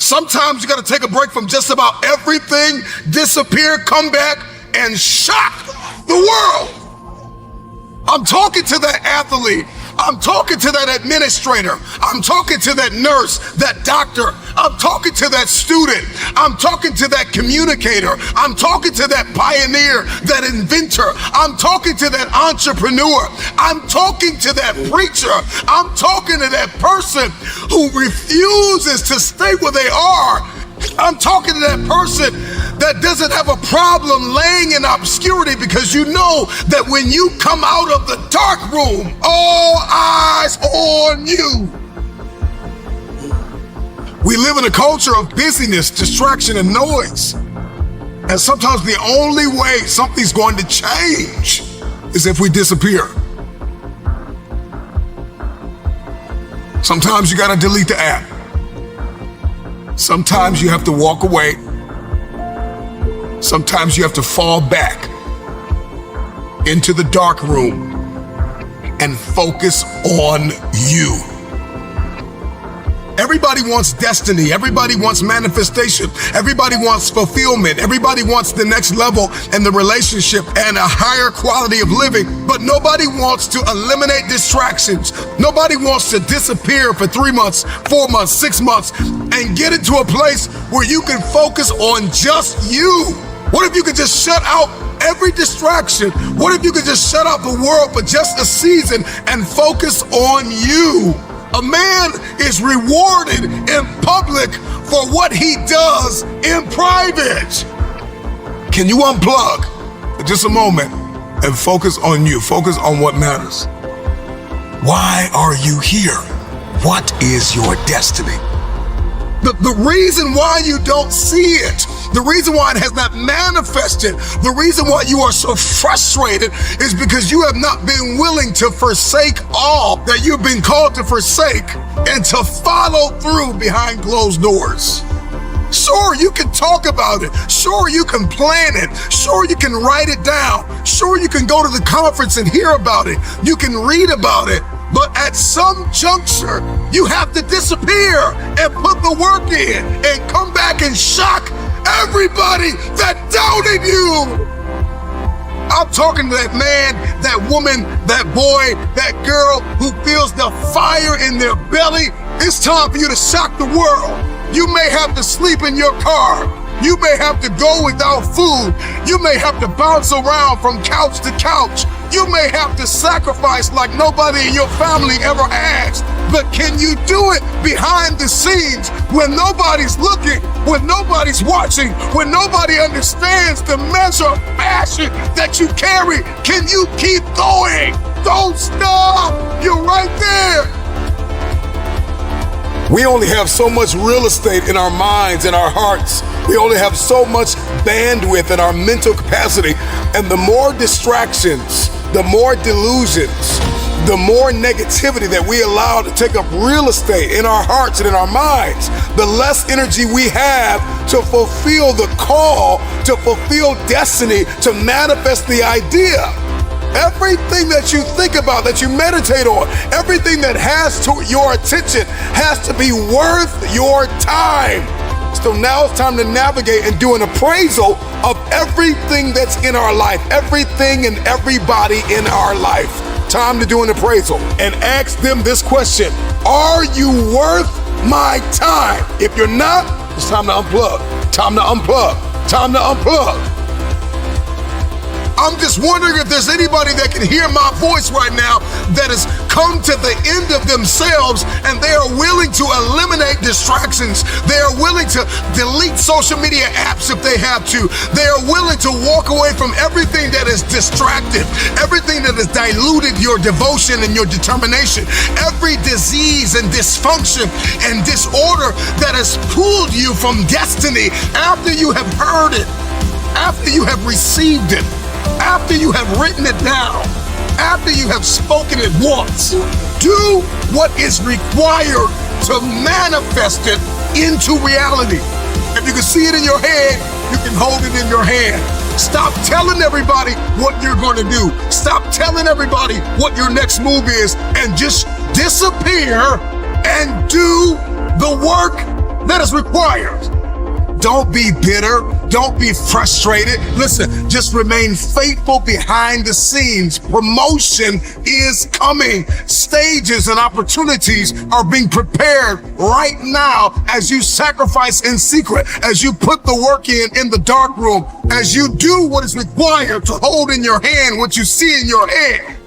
Sometimes you got to take a break from just about everything, disappear, come back, and shock the world. I'm talking to that athlete. I'm talking to that administrator. I'm talking to that nurse, that doctor. I'm talking to that student. I'm talking to that communicator. I'm talking to that pioneer, that inventor. I'm talking to that entrepreneur. I'm talking to that preacher. I'm talking to that person who refuses to stay where they are. I'm talking to that person that doesn't have a problem laying in obscurity, because you know that when you come out of the dark room, all eyes on you. We live in a culture of busyness, distraction, and noise. And sometimes the only way something's going to change is if we disappear. Sometimes you got to delete the app. Sometimes you have to walk away. Sometimes you have to fall back into the dark room and focus on you. Everybody wants destiny. Everybody wants manifestation. Everybody wants fulfillment. Everybody wants the next level in the relationship and a higher quality of living. But nobody wants to eliminate distractions. Nobody wants to disappear for 3 months, 4 months, 6 months, and get into a place where you can focus on just you. What if you could just shut out every distraction? What if you could just shut out the world for just a season and focus on you? A man is rewarded in public for what he does in private. Can you unplug for just a moment and focus on you? Focus on what matters. Why are you here? What is your destiny? The reason why you don't see it, the reason why it has not manifested, the reason why you are so frustrated is because you have not been willing to forsake all that you've been called to forsake and to follow through behind closed doors. Sure, you can talk about it. Sure, you can plan it. Sure, you can write it down. Sure, you can go to the conference and hear about it. You can read about it. But at some juncture, you have to disappear and put the work in and come back and shock everybody that doubted you. I'm talking to that man, that woman, that boy, that girl who feels the fire in their belly. It's time for you to shock the world. You may have to sleep in your car. You may have to go without food. You may have to bounce around from couch to couch. You may have to sacrifice like nobody in your family ever asked. But can you do it behind the scenes when nobody's looking, when nobody's watching, when nobody understands the measure of passion that you carry? Can you keep going? Don't stop. You're right there. We only have so much real estate in our minds and our hearts. We only have so much bandwidth in our mental capacity. And the more distractions, the more delusions, the more negativity that we allow to take up real estate in our hearts and in our minds, the less energy we have to fulfill the call, to fulfill destiny, to manifest the idea. Everything that you think about, that you meditate on, everything that has to your attention has to be worth your time. So now it's time to navigate and do an appraisal of everything that's in our life, everything and everybody in our life. Time to do an appraisal and ask them this question: are you worth my time? If you're not, it's time to unplug. Time to unplug. Time to unplug. I'm just wondering if there's anybody that can hear my voice right now that has come to the end of themselves and they are willing to eliminate distractions. They are willing to delete social media apps if they have to. They are willing to walk away from everything that is distracted, everything that has diluted your devotion and your determination, every disease and dysfunction and disorder that has pulled you from destiny after you have heard it, after you have received it, after you have written it down, after you have spoken it once. Do what is required to manifest it into reality. If you can see it in your head, you can hold it in your hand. Stop telling everybody what you're going to do. Stop telling everybody what your next move is and just disappear and do the work that is required. Don't be bitter. Don't be frustrated. Listen, just remain faithful behind the scenes. Promotion is coming. Stages and opportunities are being prepared right now as you sacrifice in secret, as you put the work in the dark room, as you do what is required to hold in your hand what you see in your head.